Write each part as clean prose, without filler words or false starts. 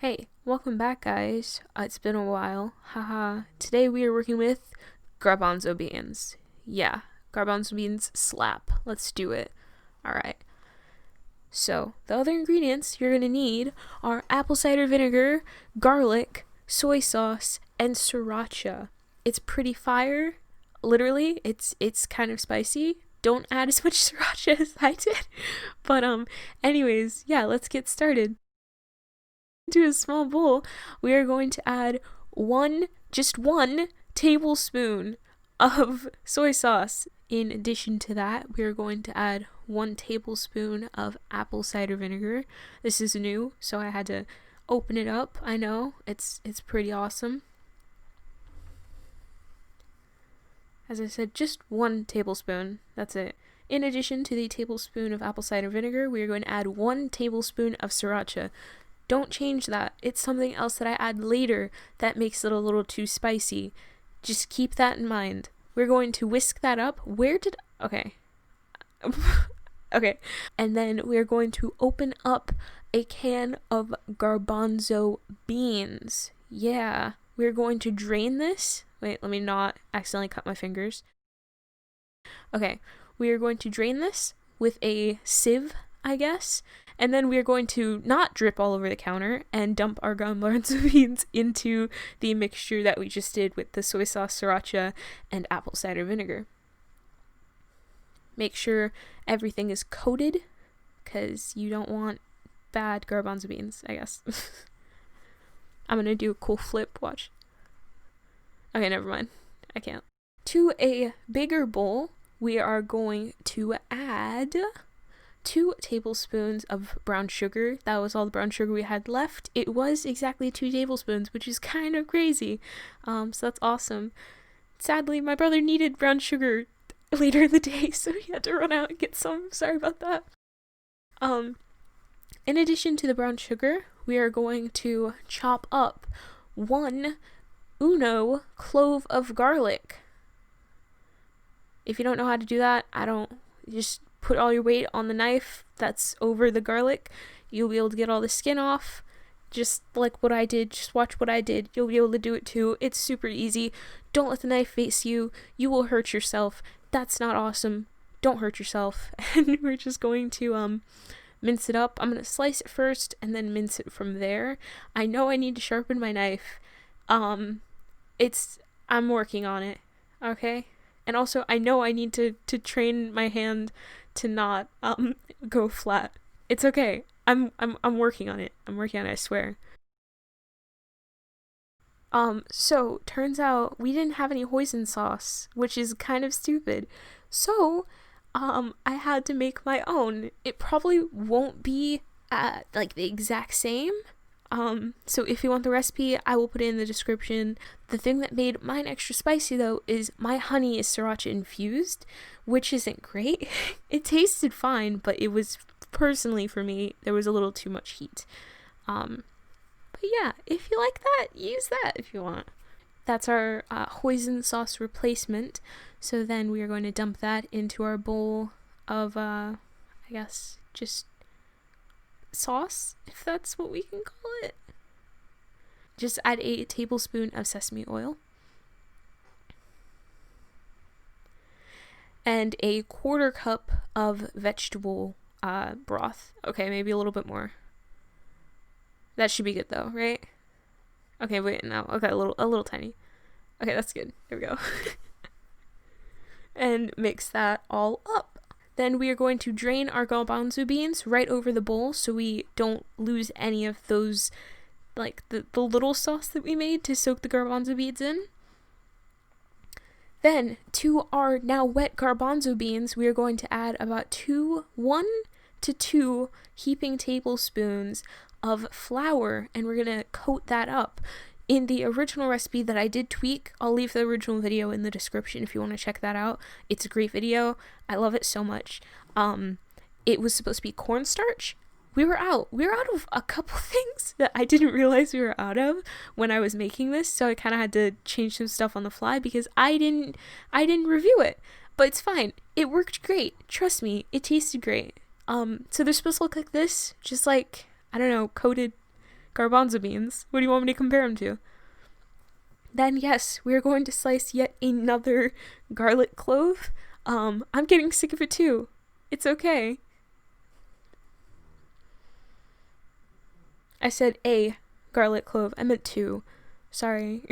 Hey, welcome back, guys. It's been a while. Haha. Today we are working with garbanzo beans. Yeah, garbanzo beans slap. Let's do it. Alright. So, the other ingredients you're gonna need are apple cider vinegar, garlic, soy sauce, and sriracha. It's pretty fire. Literally, it's kind of spicy. Don't add as much sriracha as I did. But anyways, yeah, let's get started. To a small bowl, we are going to add just one tablespoon of soy sauce. In addition to that, we are going to add 1 tablespoon of apple cider vinegar. This is new, so I had to open it up. I know, it's pretty awesome. As I said, just 1 tablespoon. That's it. In addition to the tablespoon of apple cider vinegar, we are going to add 1 tablespoon of sriracha. Don't change that. It's something else that I add later that makes it a little too spicy. Just keep that in mind. We're going to whisk that up. Okay. Okay. And then we're going to open up a can of garbanzo beans. Yeah. We're going to drain this. Wait, let me not accidentally cut my fingers. Okay. We are going to drain this with a sieve, I guess. And then we are going to not drip all over the counter and dump our garbanzo beans into the mixture that we just did with the soy sauce, sriracha, and apple cider vinegar. Make sure everything is coated, because you don't want bad garbanzo beans, I guess. I'm going to do a cool flip, watch. Okay, never mind. I can't. To a bigger bowl, we are going to add 2 tablespoons of brown sugar. That was all the brown sugar we had left. It was exactly 2 tablespoons, which is kind of crazy. So that's awesome. Sadly, my brother needed brown sugar later in the day, so he had to run out and get some. Sorry about that. In addition to the brown sugar, we are going to chop up 1 clove of garlic. If you don't know how to do that, just put all your weight on the knife that's over the garlic. You'll be able to get all the skin off. Just like what I did. Just watch what I did. You'll be able to do it too. It's super easy. Don't let the knife face you. You will hurt yourself. That's not awesome. Don't hurt yourself. And we're just going to mince it up. I'm going to slice it first and then mince it from there. I know I need to sharpen my knife. I'm working on it. Okay? And also, I know I need to train my hand to not go flat. It's okay. I'm working on it. I swear. So turns out we didn't have any hoisin sauce, which is kind of stupid. So I had to make my own. It probably won't be like the exact same. So if you want the recipe, I will put it in the description. The thing that made mine extra spicy, though, is my honey is sriracha infused, which isn't great. It tasted fine, but it was, personally for me, there was a little too much heat. But yeah, if you like that, use that if you want. That's our hoisin sauce replacement. So then we are going to dump that into our bowl of, I guess, just sauce, if that's what we can call it. Just add a tablespoon of sesame oil and a 1/4 cup of vegetable broth. Okay, maybe a little bit more. That should be good though, right? Okay, wait, no. Okay, a little tiny. Okay, that's good. There we go. And mix that all up. Then we are going to drain our garbanzo beans right over the bowl so we don't lose any of those, like the little sauce that we made to soak the garbanzo beans in. Then to our now wet garbanzo beans, we are going to add about 1 to 2 heaping tablespoons of flour, and we're going to coat that up. In the original recipe that I did tweak, I'll leave the original video in the description if you want to check that out. It's a great video. I love it so much. It was supposed to be cornstarch. We were out of a couple things that I didn't realize we were out of when I was making this, so I kind of had to change some stuff on the fly because I didn't review it. But it's fine. It worked great. Trust me, it tasted great. So they're supposed to look like this, just like, I don't know, coated garbanzo beans. What do you want me to compare them to? Then yes, we are going to slice yet another garlic clove. I'm getting sick of it too. It's okay. I said a garlic clove. I meant two. Sorry.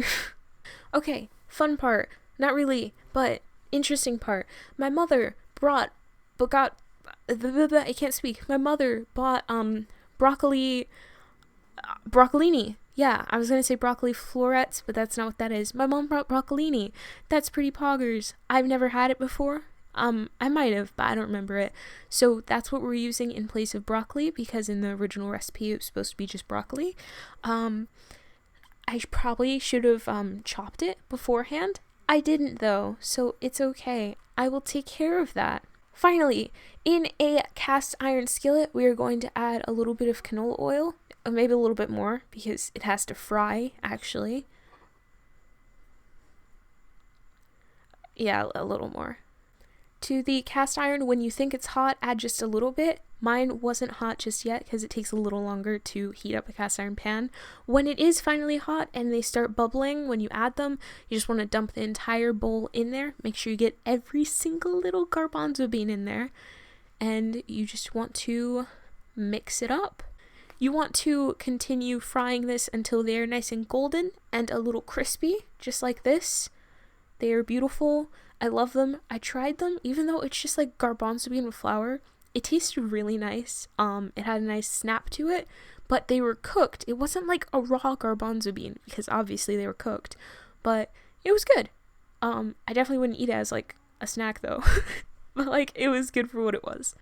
Okay, fun part. Not really, but interesting part. My mother got, I can't speak. My mother bought, broccolini. Yeah, I was gonna say broccoli florets, but that's not what that is. My mom brought broccolini. That's pretty poggers. I've never had it before. I might have, but I don't remember it. So that's what we're using in place of broccoli, because in the original recipe it was supposed to be just broccoli. I probably should have chopped it beforehand. I didn't though, so it's okay. I will take care of that. Finally, in a cast iron skillet, we are going to add a little bit of canola oil, or maybe a little bit more, because it has to fry, actually. Yeah, a little more. To the cast iron, when you think it's hot, add just a little bit. Mine wasn't hot just yet because it takes a little longer to heat up a cast iron pan. When it is finally hot and they start bubbling, when you add them, you just want to dump the entire bowl in there. Make sure you get every single little garbanzo bean in there. And you just want to mix it up. You want to continue frying this until they are nice and golden and a little crispy, just like this. They are beautiful. I love them. I tried them, even though it's just like garbanzo bean with flour. It tasted really nice. It had a nice snap to it, but they were cooked. It wasn't like a raw garbanzo bean, because obviously they were cooked, but it was good. I definitely wouldn't eat it as like a snack though, but like it was good for what it was.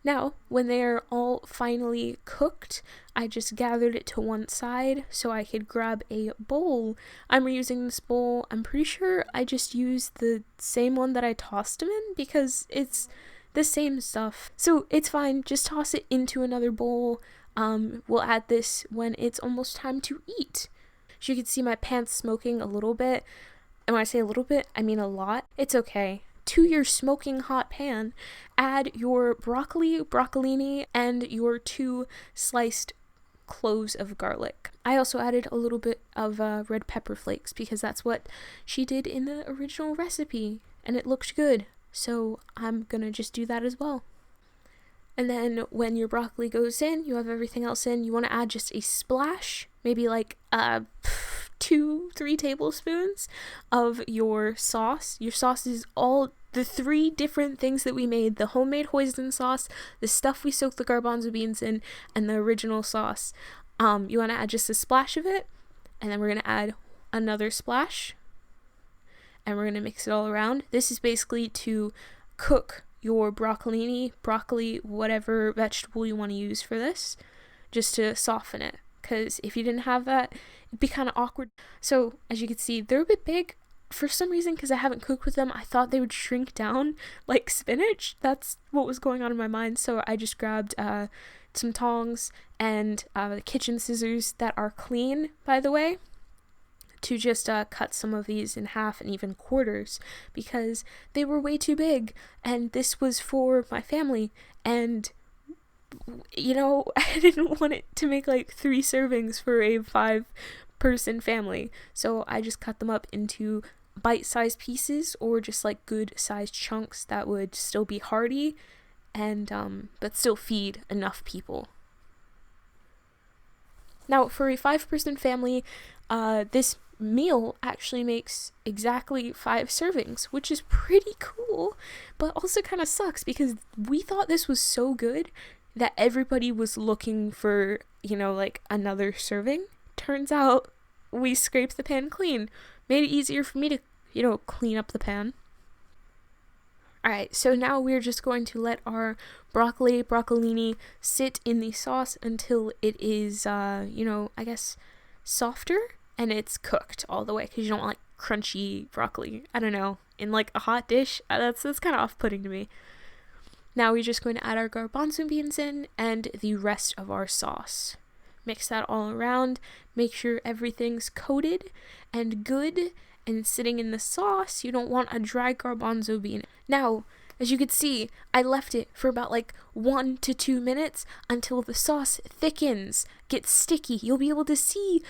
Now, when they are all finally cooked, I just gathered it to one side so I could grab a bowl. I'm reusing this bowl. I'm pretty sure I just used the same one that I tossed them in because it's the same stuff. So it's fine. Just toss it into another bowl. We'll add this when it's almost time to eat. As you can see, my pan's smoking a little bit. And when I say a little bit, I mean a lot. It's okay. To your smoking hot pan, add your broccolini, and your 2 sliced cloves of garlic. I also added a little bit of red pepper flakes because that's what she did in the original recipe and it looked good. So I'm gonna just do that as well. And then when your broccoli goes in, you have everything else in. You want to add just a splash, maybe like 2-3 tablespoons of your sauce. Your sauce is all the 3 different things that we made: the homemade hoisin sauce, the stuff we soaked the garbanzo beans in, and the original sauce. You want to add just a splash of it, and then we're going to add another splash, and we're going to mix it all around. This is basically to cook your broccolini, broccoli, whatever vegetable you want to use for this, just to soften it. Because if you didn't have that, it'd be kind of awkward. So as you can see, they're a bit big. For some reason, because I haven't cooked with them, I thought they would shrink down like spinach. That's what was going on in my mind. So I just grabbed some tongs and kitchen scissors that are clean, by the way, to just cut some of these in half and even quarters, because they were way too big, and this was for my family, and you know, I didn't want it to make like 3 servings for a 5-person family, so I just cut them up into bite-sized pieces, or just like good-sized chunks that would still be hearty and but still feed enough people. Now, for a 5-person family, this meal actually makes exactly 5 servings, which is pretty cool, but also kind of sucks because we thought this was so good that everybody was looking for, you know, like another serving. Turns out we scraped the pan clean. Made it easier for me to, you know, clean up the pan. Alright, so now we're just going to let our broccolini sit in the sauce until it is, you know, I guess softer and it's cooked all the way, because you don't want like crunchy broccoli. I don't know, in like a hot dish. That's kind of off-putting to me. Now we're just going to add our garbanzo beans in and the rest of our sauce. Mix that all around. Make sure everything's coated and good and sitting in the sauce. You don't want a dry garbanzo bean. Now, As you could see, I left it for about like 1 to 2 minutes until the sauce thickens, gets sticky. You'll be able to see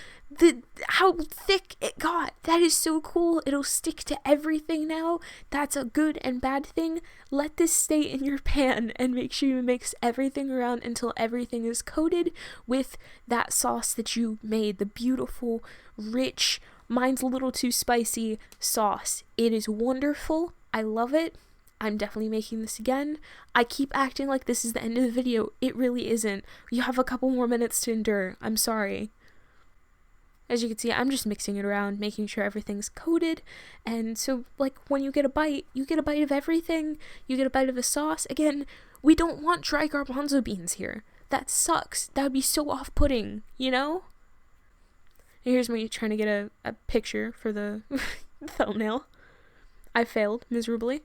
how thick it got. That is so cool. It'll stick to everything now. That's a good and bad thing. Let this stay in your pan and make sure you mix everything around until everything is coated with that sauce that you made. The beautiful, rich, mine's a little too spicy sauce. It is wonderful. I love it. I'm definitely making this again. I keep acting like this is the end of the video. It really isn't. You have a couple more minutes to endure. I'm sorry. As you can see, I'm just mixing it around, making sure everything's coated. And so, like, when you get a bite of everything. You get a bite of the sauce. Again, we don't want dry garbanzo beans here. That sucks. That would be so off-putting, you know? Here's me trying to get a picture for the thumbnail. I failed miserably.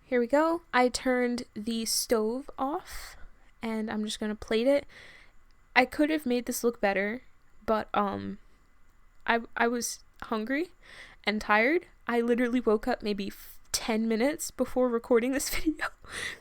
Here we go. I turned the stove off and I'm just gonna plate it. I could have made this look better, but I was hungry and tired. I literally woke up maybe 10 minutes before recording this video.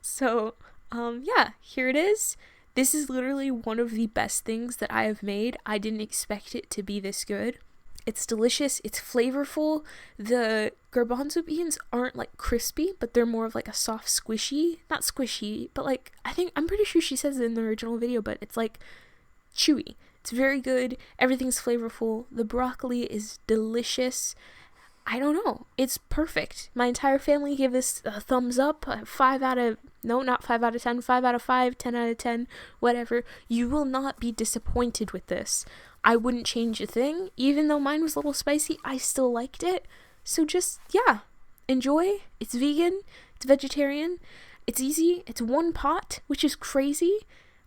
So yeah, here it is. This is literally one of the best things that I have made. I didn't expect it to be this good. It's delicious, it's flavorful. The garbanzo beans aren't like crispy, but they're more of like a soft squishy, not squishy, but like, I'm pretty sure she says it in the original video, but it's like chewy. It's very good, everything's flavorful. The broccoli is delicious. I don't know, it's perfect. My entire family gave this a thumbs up, 5 out of 10, 5 out of 5, 10 out of 10, whatever. You will not be disappointed with this. I wouldn't change a thing. Even though mine was a little spicy, I still liked it. So just, yeah, enjoy. It's vegan, it's vegetarian, it's easy, it's one pot, which is crazy.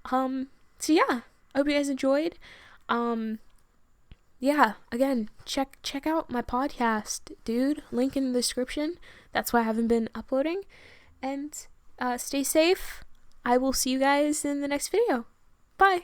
So yeah, I hope you guys enjoyed. Yeah, again, check out my podcast, dude. Link in the description. That's why I haven't been uploading. And stay safe. I will see you guys in the next video. Bye.